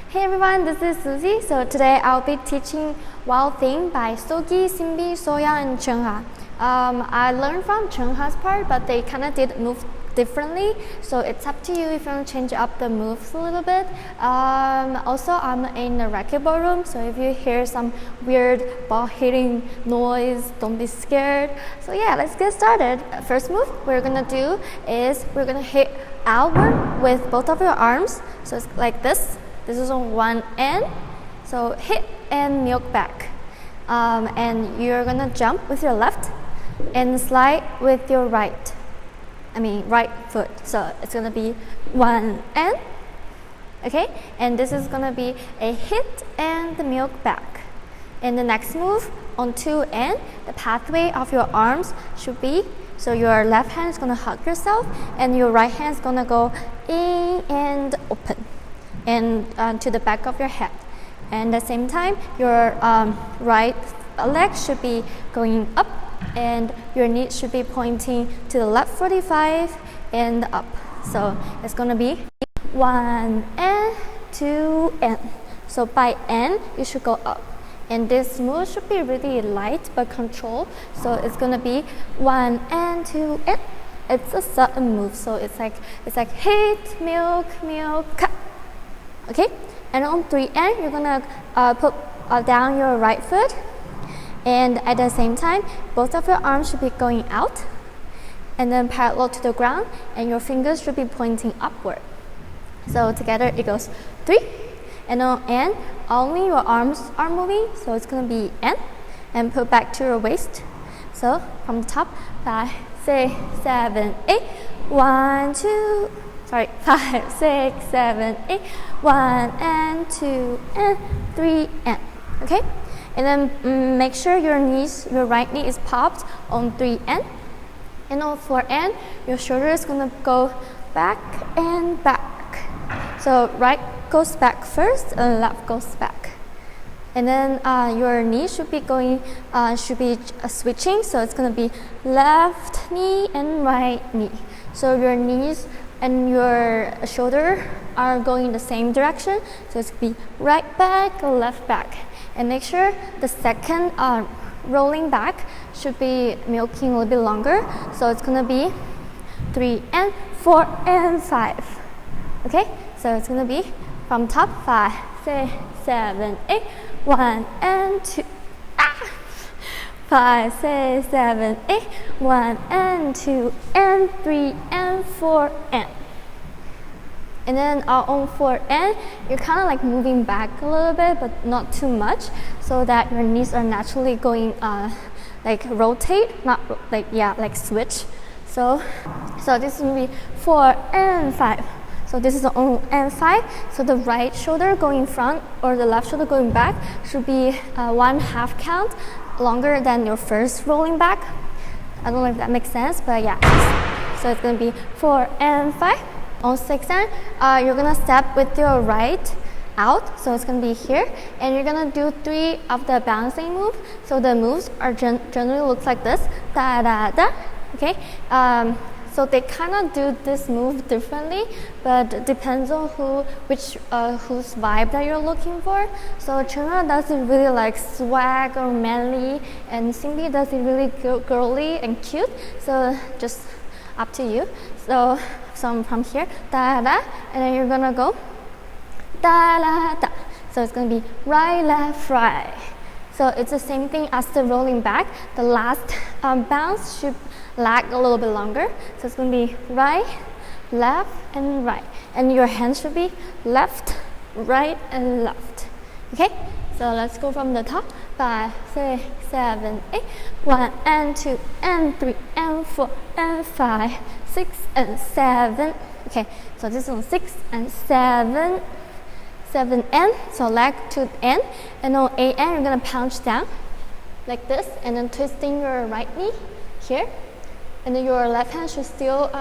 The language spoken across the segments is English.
Hey everyone, this is Susie. So today I'll be teaching Wild Thing by 슬기X신비Xso연 and Chungha. I learned from Chungha's part, but they kind of did move differently. So it's up to you if you want to change up the moves a little bit. Also, I'm in the racquetball room, so if you hear some weird ball hitting noise, don't be scared. So yeah, let's get started. First move we're gonna do is we're gonna hit outward with both of your arms. So it's like this. This is on one end. So hit and milk back. And you're gonna jump with your left and slide with your right. Right foot. So it's gonna be one end. Okay? And this is gonna be a hit and the milk back. And the next move on two end, the pathway of your arms should be, so your left hand is gonna hug yourself and your right hand is gonna go in and open and to the back of your head. And at the same time, your right leg should be going up and your knee should be pointing to the left 45 and up. So it's gonna be one and two and. So by end, you should go up. And this move should be really light but controlled. So it's gonna be one and two and. It's a sudden move, so it's like hit, milk, cut. Okay, and on three end, you're gonna put down your right foot, and at the same time, both of your arms should be going out, and then parallel to the ground, and your fingers should be pointing upward. So together it goes three, and on end, only your arms are moving, so it's gonna be end, and put back to your waist. So from the top, 5, 6, 7, 8, 1, 2. 5, 6, 7, 8, 1 and 2 and 3 and. Okay? And then make sure your right knee is popped on 3 and. And on 4 and, your shoulder is gonna go back and back. So right goes back first and left goes back. And then your knee should be switching, so it's gonna be left knee and right knee. So your knees and your shoulder are going in the same direction, so it's going to be right back, left back. And make sure the second rolling back should be milking a little bit longer, so it's going to be 3 and 4 and 5. Okay, so it's going to be from top 5, 6, 7, 8, 1 and 2. 5, 6, 7, 8, 1 and 2 and 3 and 4 and. And then on 4 and, you're kind of like moving back a little bit, but not too much, so that your knees are naturally going like rotate, like switch. So this will be 4 and 5. So this is on and 5. So the right shoulder going front or the left shoulder going back should be 1/2 count longer than your first rolling back. I don't know if that makes sense, but yeah. So it's gonna be 4 and 5. On 6 and, you're gonna step with your right out. So it's gonna be here, and you're gonna do 3 of the bouncing move. So the moves are generally looks like this, da da da. Okay. So they kind of do this move differently, but it depends on whose vibe that you're looking for. So Chungha does it really like swag or manly, and Sinbi does it really girly and cute. So just up to you. So from here, da da, and then you're gonna go da da da. So it's gonna be right, left, right. So it's the same thing as the rolling back. The last bounce should lag a little bit longer. So it's going to be right, left, and right. And your hands should be left, right, and left. Okay? So let's go from the top. 5, 6, 7, 8. 1 and 2 and 3 and 4 and 5, 6 and 7. Okay, so this is on 6 and 7. 7 and, so leg to end, and on 8 and you're gonna punch down like this, and then twisting your right knee here, and then your left hand should still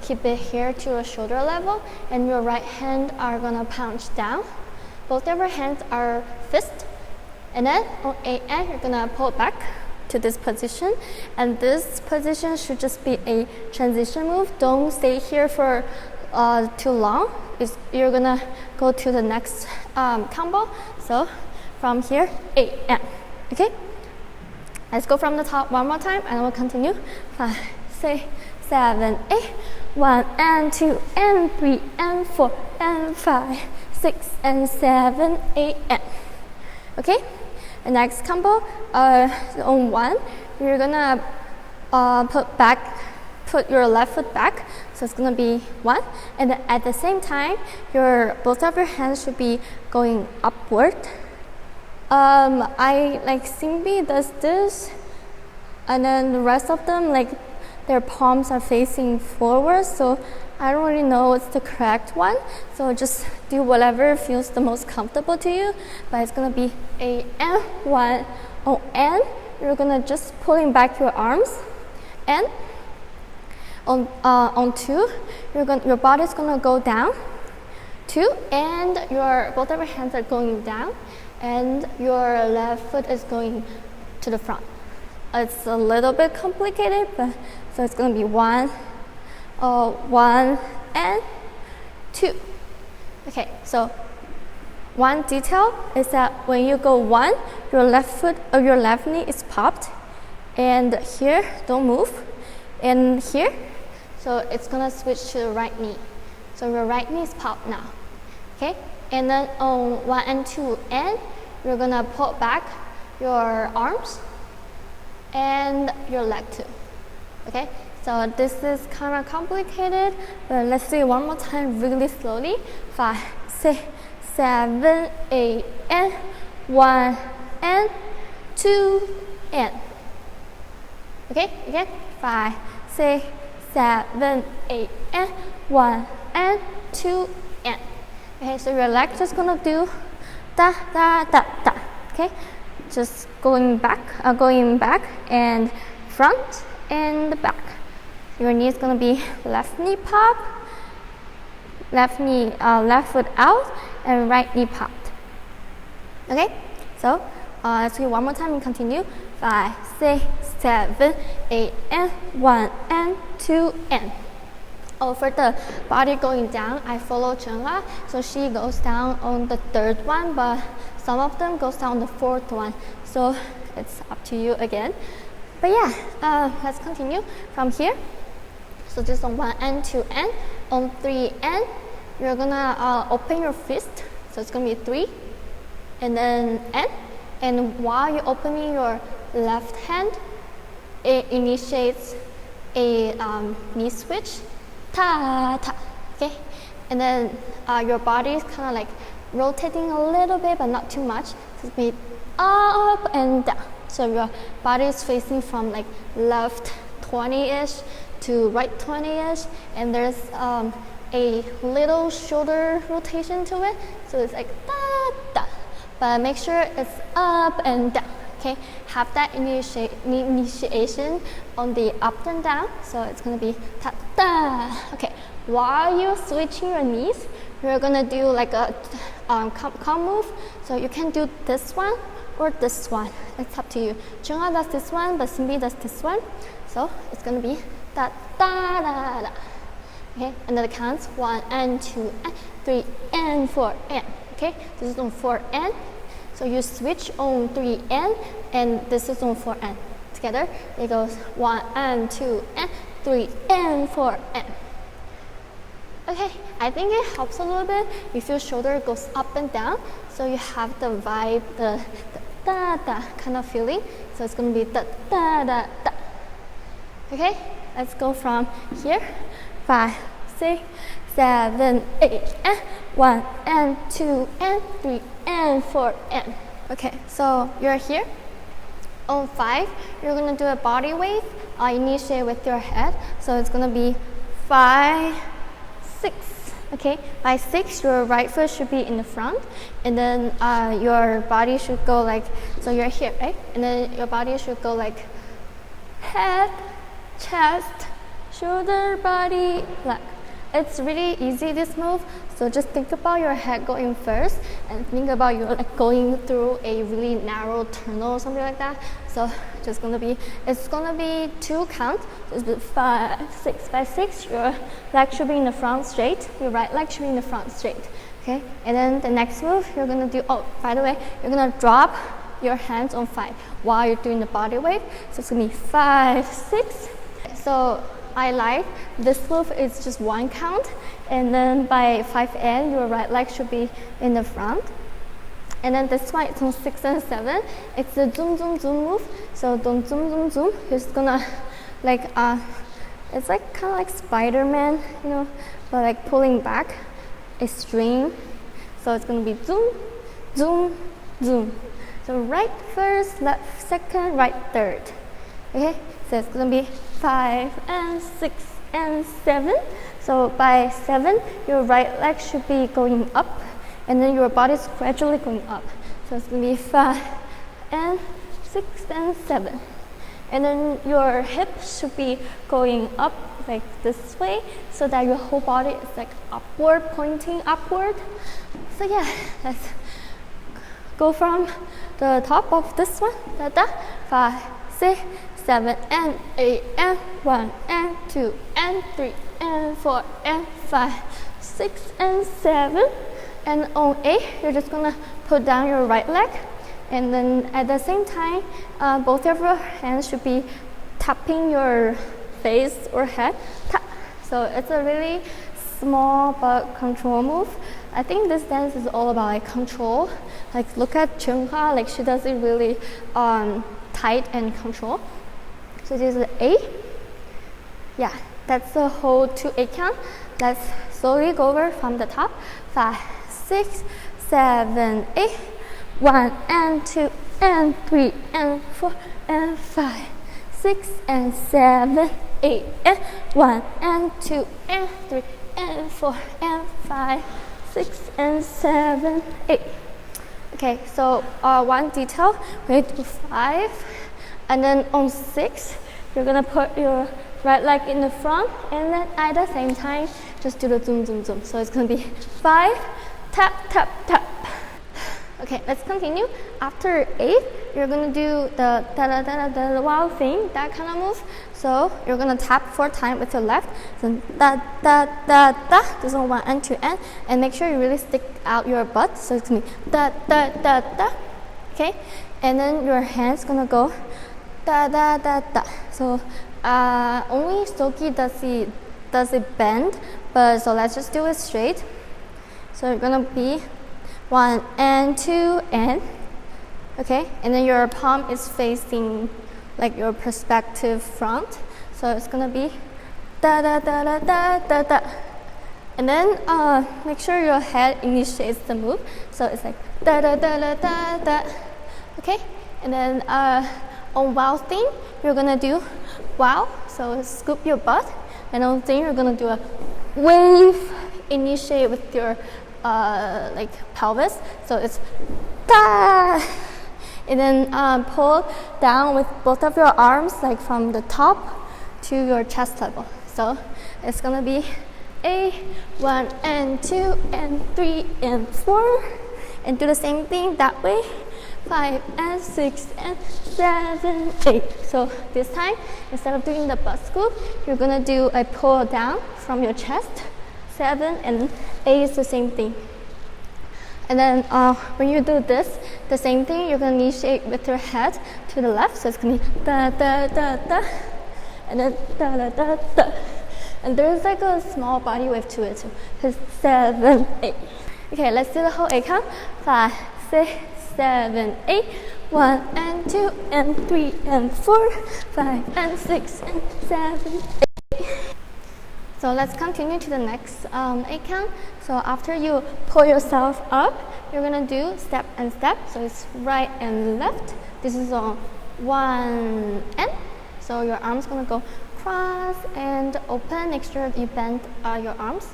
keep it here to your shoulder level, and your right hand are gonna punch down. Both of your hands are fist, and then on 8 and you're gonna pull back to this position, and this position should just be a transition move. Don't stay here for too long, you're gonna go to the next combo. So from here, 8 and. Okay? Let's go from the top one more time and we'll continue. 5, 6, 7, 8. 1 and 2 and 3 and 4 and 5, 6 and 7, 8 and. Okay? The next combo, on 1, you're gonna put your left foot back. So it's gonna be 1, and then at the same time, both of your hands should be going upward. I like Simbi does this, and then the rest of them their palms are facing forward. So I don't really know what's the correct one. So just do whatever feels the most comfortable to you. But it's gonna be a and 1 on and. You're gonna just pulling back your arms, and on 2, your body's gonna go down. 2, and both of your hands are going down, and your left foot is going to the front. It's a little bit complicated, but so it's gonna be 1, 1 and 2. Okay, so one detail is that when you go 1, your left foot or your left knee is popped, and here, don't move, and here, so it's gonna switch to the right knee. So your right knee is popped now. Okay, and then on 1 and 2 and you're gonna pull back your arms and your leg too. Okay, so this is kind of complicated, but let's do it one more time really slowly. 5, 6, 7, 8 and 1 and 2 and. Okay, again. 5, 6, 7, 8 and 1 and 2 and. Okay, so your leg just gonna do da da da da. Okay, just going back and front and back. Your knee is gonna be left knee pop, left foot out, and right knee popped. Okay, so let's do it one more time and continue. 5, 6, 7, 8 and 1 and 2 and. For the body going down, I follow Chungha, so she goes down on the 3rd one, but some of them goes down on the 4th one. So it's up to you again. But yeah, let's continue from here. So just on 1 and 2 and, on 3 and, you're gonna open your fist. So it's gonna be 3, and then and while you're opening your left hand, it initiates a knee switch. Ta ta. Okay, and then your body is kind of like rotating a little bit, but not too much. It's be up and down. So your body is facing from like left 20-ish to right 20-ish, and there's a little shoulder rotation to it. So it's like da da, but make sure it's up and down. Okay, have that initiation on the up and down. So it's gonna be ta da. Okay, while you're switching your knees, you're gonna do like a calm move. So you can do this one or this one. It's up to you. Chungha does this one, but Simbi does this one. So it's gonna be da da da da. Okay, and then it counts 1 and 2 and 3 and 4 and. Okay, this is on 4 and. So you switch on 3 and this is on 4 and. Together, it goes 1 and 2 and 3 and 4 and. Okay, I think it helps a little bit if your shoulder goes up and down, so you have the vibe, the da da kind of feeling. So it's gonna be da da da da. Okay, let's go from here. 5, 6, 7, 8 and 1 and 2 and 3 and 4 and. Okay, so you're here. On 5, you're gonna do a body wave. Initiate with your head. So it's gonna be 5, 6. Okay, by 6, your right foot should be in the front, and then your body should go like, so you're here, right? And then your body should go like head, chest, shoulder, body, leg. It's really easy, this move. So just think about your head going first, and think about you like going through a really narrow tunnel or something like that. So it's gonna be 2 count. So it's 5, 6, 5, 6. Your leg should be in the front straight. Your right leg should be in the front straight. Okay, and then the next move you're gonna do. Oh, by the way, you're gonna drop your hands on 5 while you're doing the body wave. So it's gonna be 5, 6. So I like this move is just 1 count, and then by 5 end, your right leg should be in the front. And then this one, it's on 6 and 7. It's the zoom, zoom, zoom move. So don't zoom, zoom, zoom. You're just gonna like it's like kind of like Spider-Man, you know, but like pulling back, extreme. So it's gonna be zoom, zoom, zoom. So right first, left second, right third. Okay, so it's gonna be 5 and 6 and 7. So by 7, your right leg should be going up, and then your body is gradually going up. So it's gonna be 5 and 6 and 7. And then your hips should be going up like this way, so that your whole body is like upward, pointing upward. So yeah, let's go from the top of this one. 5, 6, 7 and 8 and 1 and 2 and 3 and 4 and 5, 6 and 7. And on 8, you're just gonna put down your right leg, and then at the same time, both of your hands should be tapping your face or head. Tap. So it's a really small but control move. I think this dance is all about like control. Like look at Chungha, like she does it really tight and control. So this is 8. Yeah, that's the whole 2/8 count. Let's slowly go over from the top. 5, 6, 7, 8. 1 and 2 and 3 and 4 and 5, 6 and 7, 8 and 1 and 2 and 3 and 4 and 5, 6 and 7, 8. Okay, so one detail, we do 5, and then on 6, you're gonna put your right leg in the front, and then at the same time, just do the zoom, zoom, zoom. So it's gonna be 5, tap, tap, tap. Okay, let's continue. After 8, you're gonna do the da-da-da-da-da wild thing, that kind of move. So you're gonna tap 4 times with your left. So da-da-da-da, this one 1 and 2 and make sure you really stick out your butt. So it's gonna be da-da-da-da, okay? And then your hand's gonna go da-da-da-da. So only Soki does it bend, but so let's just do it straight. So you're gonna be 1 and 2 and, okay, and then your palm is facing like your perspective front, so it's gonna be da da da da da da da, and then make sure your head initiates the move, so it's like da da da da da da, okay, and then on wow thing you're gonna do wow, so scoop your butt, and on thing you're gonna do a wave, initiate with your like pelvis, so it's da, and then pull down with both of your arms like from the top to your chest level. So it's gonna be 1 and 2 and 3 and 4, and do the same thing that way. 5 and 6 and 7, 8. So this time, instead of doing the butt scoop, you're gonna do a pull down from your chest. 7 and 8 is the same thing. And then when you do this, the same thing, you're going to initiate with your head to the left. So it's going to be da da da da, and then da da da da. And there's like a small body wave to it too. So it's 7, 8. Okay, let's do the whole 8 count. 5, 6, 7, 8. 1 and 2 and 3 and 4. 5 and 6 and 7, 8. So let's continue to the next 8 count. So after you pull yourself up, you're gonna do step and step. So it's right and left. This is on 1 and. So your arms gonna go cross and open. Make sure you bend your arms.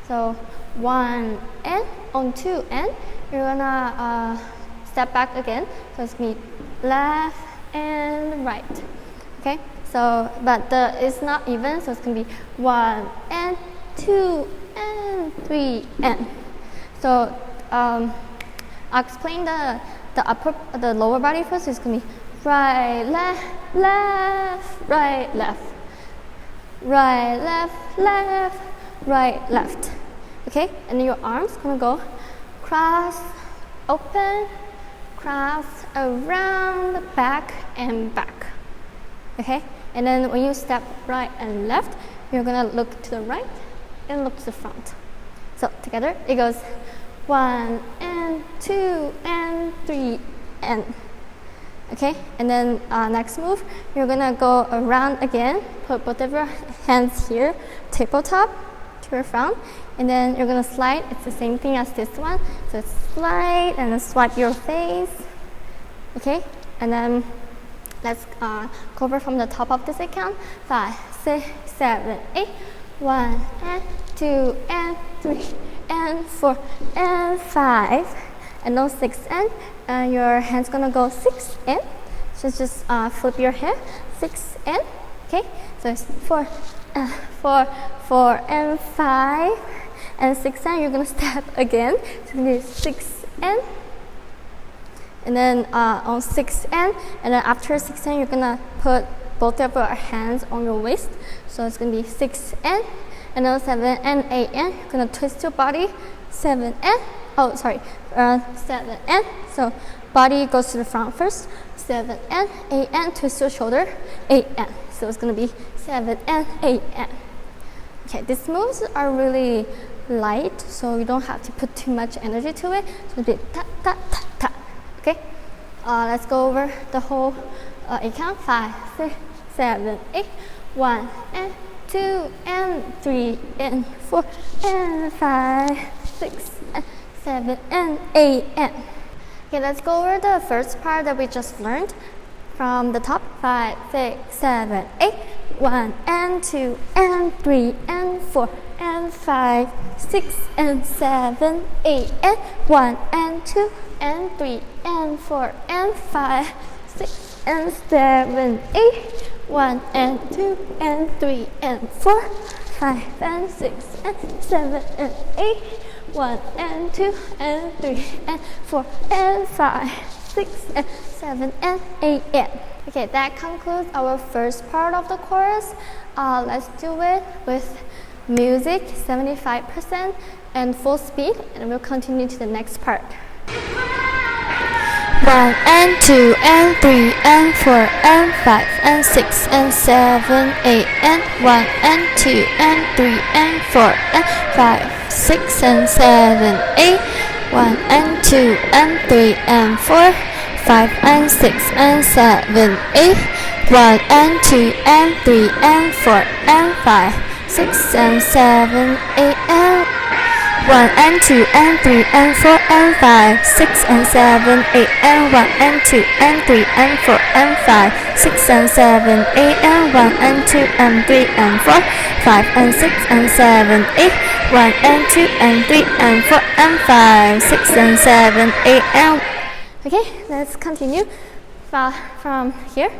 So 1 and. On 2 and, you're gonna step back again. So it's gonna be left and right. Okay. So, but it's not even, so it's going to be 1 and 2 and 3 and. So, I'll explain the lower body first. It's going to be right, left, left, right, left, right, left, left, right, left. Okay, and then your arms gonna go cross, open, cross, around, back and back. Okay, and then when you step right and left, you're gonna look to the right and look to the front. So together it goes 1 and 2 and 3 and. Okay, and then next move, you're gonna go around again, put both of your hands here, tabletop to your front, and then you're gonna slide. It's the same thing as this one. So slide and then swipe your face. Okay, and then let's go over from the top of this account. 5, 6, 7, 8. 1 and 2 and 3 and 4 and 5. And no 6 and your hand's gonna go 6 and. So just flip your hair. 6 and. Okay, so it's 4 and 5 and 6 and. You're gonna step again. So it's gonna be 6 and then on 6 and then after 6 and you're gonna put both of your hands on your waist. So it's gonna be 6 and then 7 and 8 and. You're gonna twist your body. 7 and. 7 and. So body goes to the front first. 7 and 8 and. Twist your shoulder. 8 and. So it's gonna be 7 and 8 and. Okay, these moves are really light, so you don't have to put too much energy to it. So it'll be ta ta ta ta. Okay, let's go over the whole account. 5, 6, 7, 8. 1 and 2 and 3 and 4 and 5, 6 and 7 and 8 and. Okay, let's go over the first part that we just learned from the top. 5, 6, 7, 8. 1 and 2 and 3 and 4 and 5, 6 and 7, 8 and. 1 and 2 and 3 and 4 and 5, 6 and 7, 8. 1 and 2 and 3 and 4, 5 and 6 and 7 and 8. 1 and 2 and 3 and 4 and 5, 6 and 7 and 8 and. Okay, that concludes our first part of the chorus. Let's do it with music 75% and full speed, and we'll continue to the next part. 1 and 2 and 3 and 4 and 5 and 6 and 7, 8 and. 1 and 2 and 3 and 4 and 5, 6 and 7, 8. 1 and 2 and 3 and 4, 5 and 6 and 7, 8. 1 and 2 and 3 and 4 and 5, 6 and 7, 8 and. 1 and 2 and 3 and 4 and 5, 6 and 7, 8 and. 1 and 2 and 3 and 4 and 5, 6 and 7, 8 and. 1 and 2 and 3 and 4, 5 and 6 and 7, 8. 1 and 2 and 3 and 4 and 5, 6 and 7, 8 and. Okay, let's continue from here.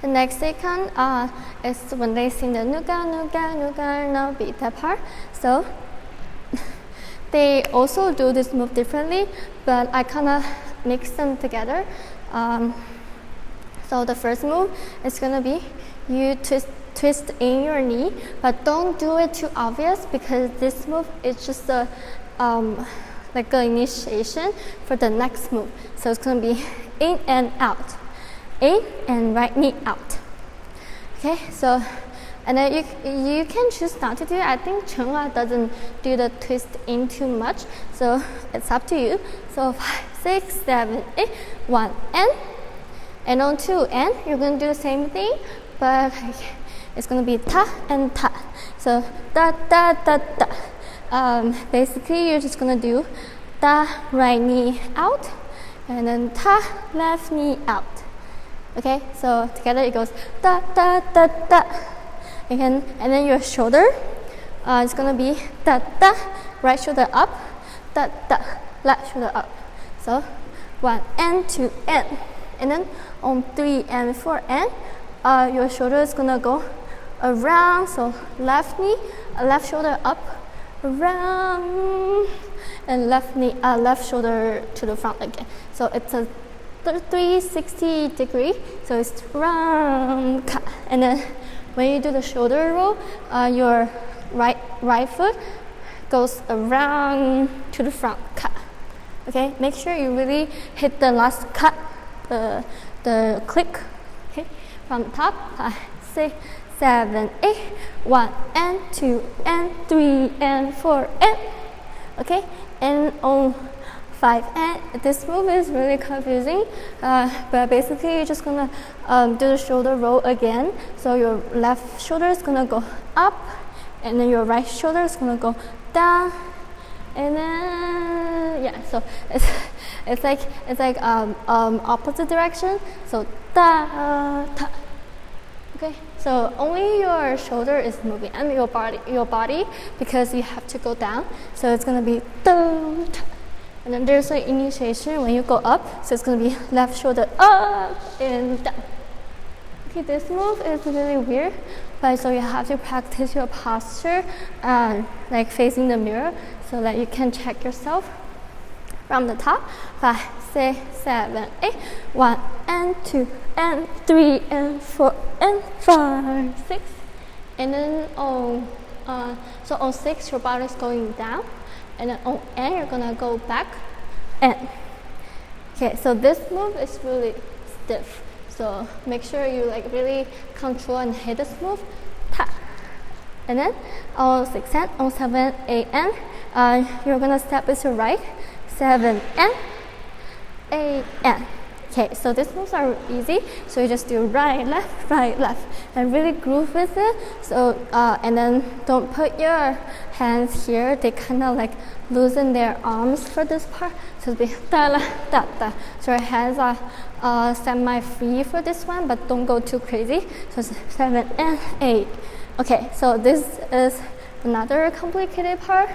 The next second is when they sing the nuga nuga nuga no beat that part. So they also do this move differently, but I kind of mix them together. So the first move is gonna be you twist in your knee, but don't do it too obvious because this move is just a like an initiation for the next move. So it's gonna be in and out, in and right knee out. Okay, so and then you can choose not to do it. I think Chunghwa doesn't do the twist in too much, so it's up to you. So 5, 6, 7, 8. 1 and on 2 and you're gonna do the same thing, but it's gonna be ta and ta. So da da da da. Basically, you're just gonna do ta right knee out, and then ta left knee out. Okay, so together it goes da da da da. Again, and then your shoulder is gonna be da da, right shoulder up, da da, left shoulder up. So 1 and 2 and then on 3 and 4 and your shoulder is gonna go around. So left knee, left shoulder up, around, and left knee, left shoulder to the front again. So it's a 360 degree. So it's round, cut. And then when you do the shoulder roll, your right foot goes around to the front, cut. Okay, make sure you really hit the last cut, the click. Okay, from the top, 5, 6, 7, 8, 1 and 2 and 3 and 4 and okay, and on 5 and this move is really confusing, but basically you're just gonna do the shoulder roll again. So your left shoulder is gonna go up, and then your right shoulder is gonna go down, and then yeah. So it's like opposite direction. So da ta. Okay. So only your shoulder is moving, and your body because you have to go down. So it's gonna be da ta. And then there's an initiation when you go up, so it's going to be left shoulder up and down. Okay, this move is really weird, but so you have to practice your posture like facing the mirror so that you can check yourself from the top. 5, 6, 7, 8, 1 and 2 and 3 and 4 and 5, 6. And then on 6 your body is going down. And then on N, you're gonna go back and okay. So this move is really stiff. So make sure you like really control and hit this move. Ta. And then on 6 and on 7, 8 and you're gonna step with your right. 7 and 8 and. Okay, so these moves are easy. So you just do right, left, and really groove with it. So and then don't put your hands here. They kind of like loosen their arms for this part. So it'll be da la da da. So your hands are semi-free for this one, but don't go too crazy. So it's 7 and 8. Okay, so this is another complicated part.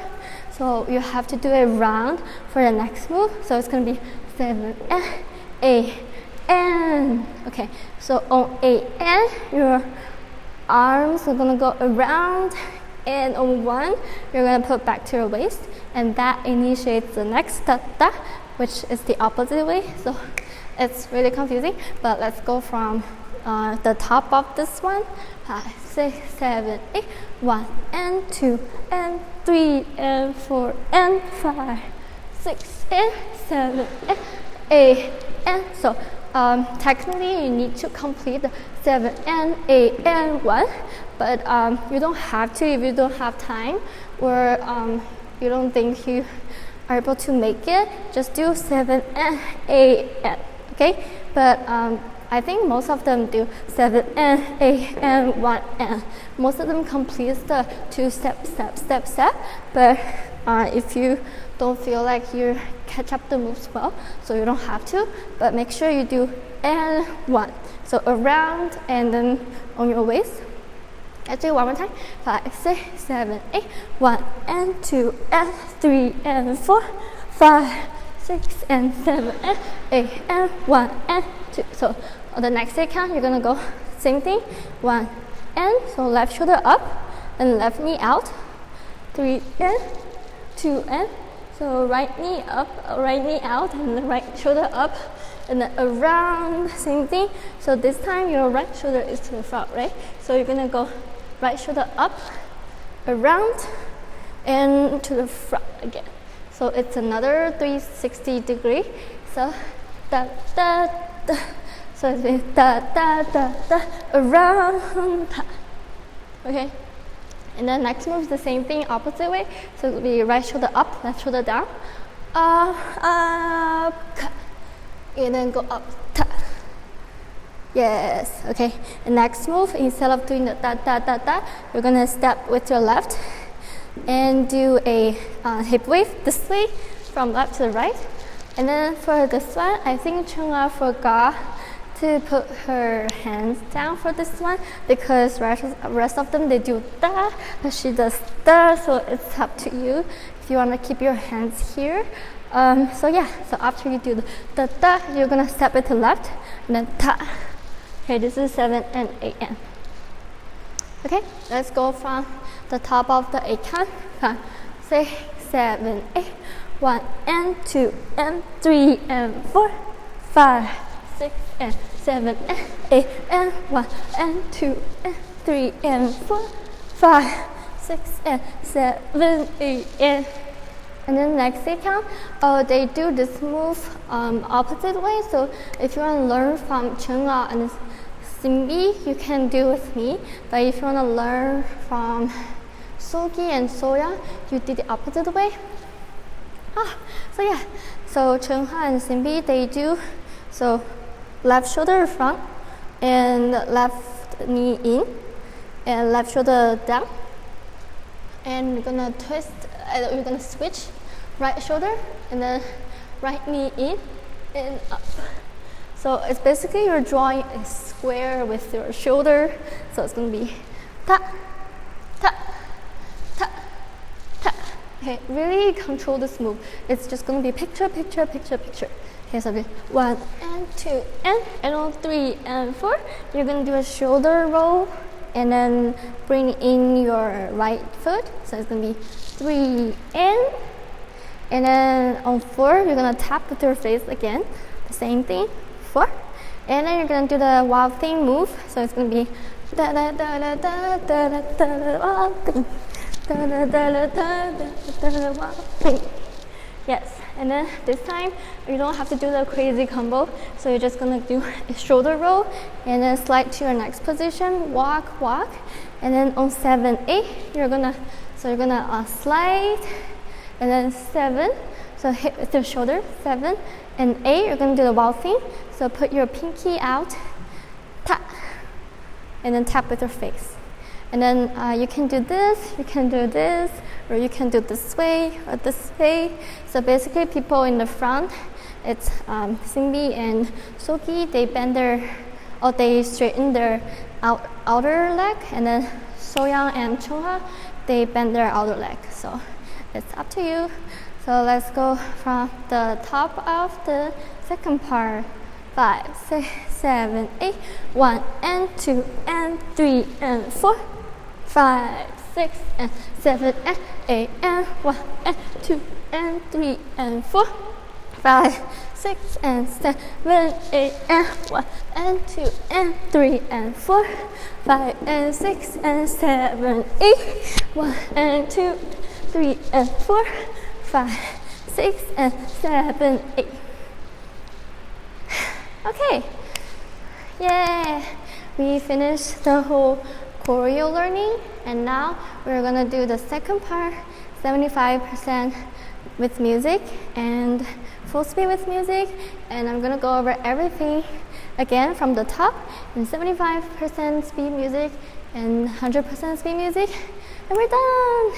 So you have to do a round for the next move. So it's gonna be 7 and 8 and okay, so on 8 and your arms are gonna go around, and on 1 you're gonna put back to your waist, and that initiates the next da da, which is the opposite way. So it's really confusing, but let's go from the top of this one. 5, 6, 7, 8, 1 and 2 and 3 and 4 and 5, 6 and 7 and 8 and so technically you need to complete the 7 and 8 and 1, but you don't have to if you don't have time, or you don't think you are able to make it. Just do 7 and 8 and okay, but I think most of them do 7 and 8 and 1 and most of them complete the 2 step, but if you don't feel like you catch up the moves well, so you don't have to, but make sure you do and 1. So around and then on your waist. Let's do it one more time. 5, 6, 7, 8, 1 and 2 and 3 and 4, 5, 6 and 7 and 8 and 1 and 2. So on the next count, you're gonna go same thing. 1 and so left shoulder up and left knee out. 3 and 2 and so right knee up, right knee out, and the right shoulder up, and then around, same thing. So this time your right shoulder is to the front, right? So you're gonna go right shoulder up, around, and to the front again. So it's another 360 degree. So da da da. So it's da da da da around. Da. Okay. And then next move is the same thing, opposite way. So it'll be right shoulder up, left shoulder down. Up, and then go up, ta. Yes, okay. And next move, instead of doing the da da da da, you're gonna step with your left and do a hip wave this way from left to the right. And then for this one, I think Chungha forgot to put her hands down for this one because rest of them they do da, but she does da, so it's up to you if you want to keep your hands here. So yeah, so after you do the da da, you're gonna step it to left and then ta. Okay, this is 7 and 8 and. Okay, let's go from the top of the 8 count. 5, 6, 7, 8, 1 and 2 and 3 and 4, 5, 6, and 7, and 8, and 1, and 2, and 3, and 4, 5, 6, and 7, 8, and then next they count. They do this move opposite way. So if you want to learn from Chungha and Simbi, you can do with me. But if you want to learn from Sogi and Soya, you did the opposite way. So yeah. So Chungha and Simbi, they do so left shoulder front and left knee in and left shoulder down. And we're gonna twist. We're gonna switch right shoulder and then right knee in and up. So it's basically you're drawing a square with your shoulder. So it's gonna be ta, ta, ta, ta. Okay, really control this move. It's just gonna be picture, picture, picture, picture. Okay, so 1 and 2 and on 3 and 4, you're gonna do a shoulder roll and then bring in your right foot. So it's gonna be 3 and then on 4 you're gonna tap with your face again, the same thing, 4, and then you're gonna do the wild thing move. So it's gonna be da da da da da da da da wild thing, da da da da da da da wild thing. Yes, and then this time you don't have to do the crazy combo. So you're just gonna do a shoulder roll and then slide to your next position, walk, walk, and then on 7, 8 you're gonna slide, and then 7, so hit with your shoulder, 7 and 8, you're gonna do the wild thing. So put your pinky out, tap, and then tap with your face. And then you can do this, you can do this, or you can do this way or this way. So basically people in the front, it's Simbi and Sogi, they straighten their outer leg, and then Soyoung and Chungha, they bend their outer leg. So it's up to you. So let's go from the top of the second part. 5, 6, 7, 8, 1 and 2 and 3 and 4, 5, 6 and 7 and 8 and 1 and 2 and 3 and 4, 5, 6 and 7, 8 and 1 and 2 and 3 and 4, 5 and 6 and 7, 8, 1 and 2, 3 and 4, 5, 6 and 7, 8. Okay, yeah, we finished the whole choreo learning, and now we're gonna do the second part, 75% with music and full speed with music, and I'm gonna go over everything again from the top, and 75% speed music and 100% speed music, and we're done.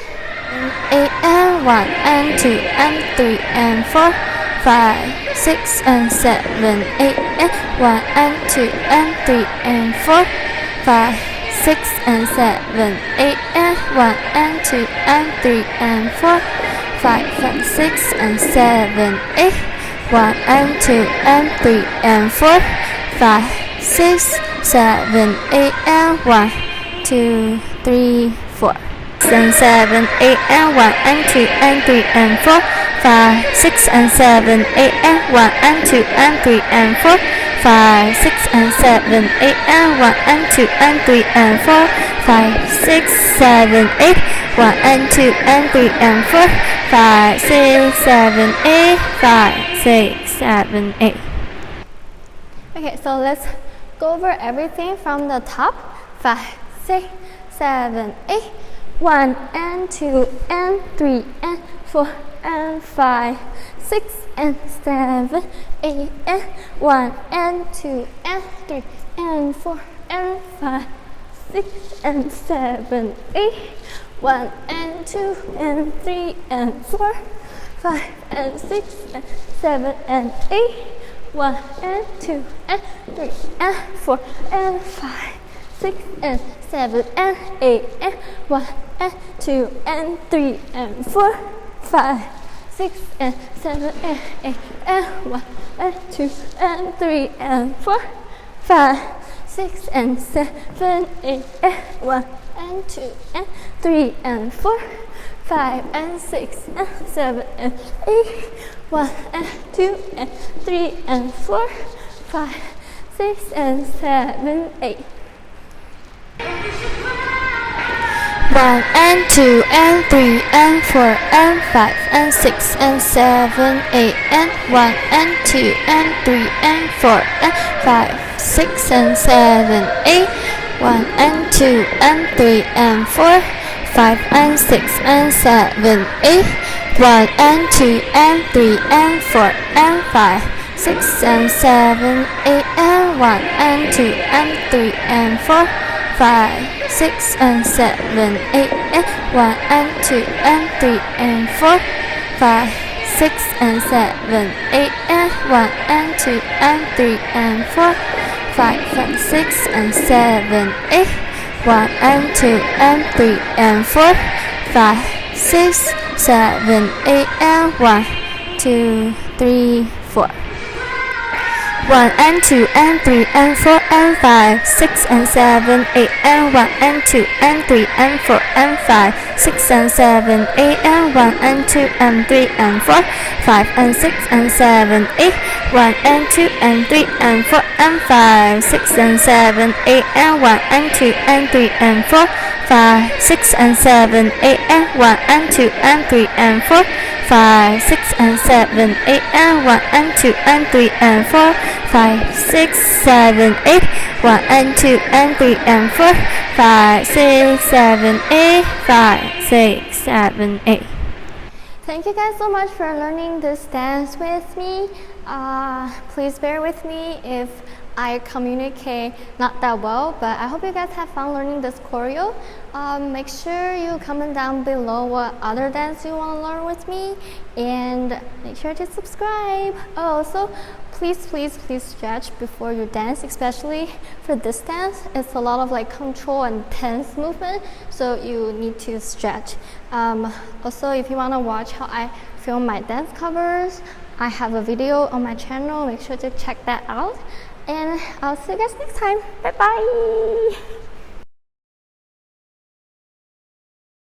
And 8 and 1 and 2 and 3 and 4, 5, 6 and 7, 8 and 1 and 2 and 3 and 4, 5, 6 and 7, 8 and 1 and 2 and 3 and 4, 5 and 6 and 7, 8, 1 and 2 and 3 and 4, 5, 6, 7, 8 and 1, 2, 3, 4. 6 and 7, 8 and 1 and 2 and 3 and 4, 5, 6 and 7, 8 and 1 and 2 and 3 and 4, 5, 6 and 7, 8 and 1 and 2 and 3 and 4, 5, 6, 7, 8, 1 and 2 and 3 and 4, 5, 6, 7, 8, 5, 6, 7, 8. Okay, so let's go over everything from the top. 5, 6, 7, 8, 1 and 2 and 3 and 4 and 5, 6 and 7, 8 and 1 and 2 and 3 and 4 and 5, 6 and 7, 8, 1 and 2 and 3 and 4, 5 and 6 and 7 and 8, 1 and 2 and 3 and 4 and 5, 6 and 7 and 8 and 1 and 2 and 3 and 4, 5, 6 and 7 and 8 and 1 and 2 and 3 and 4, 5, 6 and 7, 8 and 1 and 2 and 3 and 4, 5 and 6 and 7 and 8. 1 and 2 and 3 and 4, 5, 6 and 7, 8. 1 and 2 and 3 and 4 and 5 and 6 and 7, 8 and 1 and 2 and 3 and 4 and 5, 6 and 7, 8. 1 and 2 and 3 and 4, 5 and 6 and 7, 8. 1 and 2 and 3 and 4 and 5, 6 and 7, 8 and 1 and 2 and 3 and 4, 5, 6 and 7, 8 and 1 and 2 and 3 and 4, 5, 6 and 7, 8 and 1 and 2 and 3 and 4, 5 and 6 and 7, 8, 1 and 2 and 3 and 4, 5, 6, 7, 8 and 1, 2, 3, 4. 1 and 2 and 3 and 4 and 5, 6 and 7, 8 and 1 and 2 and 3 and 4 and 5, 6 and 7, 8 and 1 and 2 and 3 and 4, 5 and 6 and 7, 8, 1 and 2 and 3 and 4 and 5, 6 and 7, 8 and 1 and 2 and 3 and 4, 5, 6 and 7, 8 and 1 and 2 and 3 and 4, 5, 6 and 7, 8 and 1 and 2 and 3 and 4, 5, 6, 7, 8, 1 and 2 and 3 and 4, 5, 6, 7, 8, 5, 6, 7, 8. Thank you guys so much for learning this dance with me. Please bear with me if I communicate not that well, but I hope you guys have fun learning this choreo. Make sure you comment down below what other dance you want to learn with me, and make sure to subscribe. Also, please stretch before you dance, especially for this dance. It's a lot of like control and tense movement, so you need to stretch. Also, if you want to watch how I film my dance covers, I have a video on my channel. Make sure to check that out. And I'll see you guys next time. Bye bye.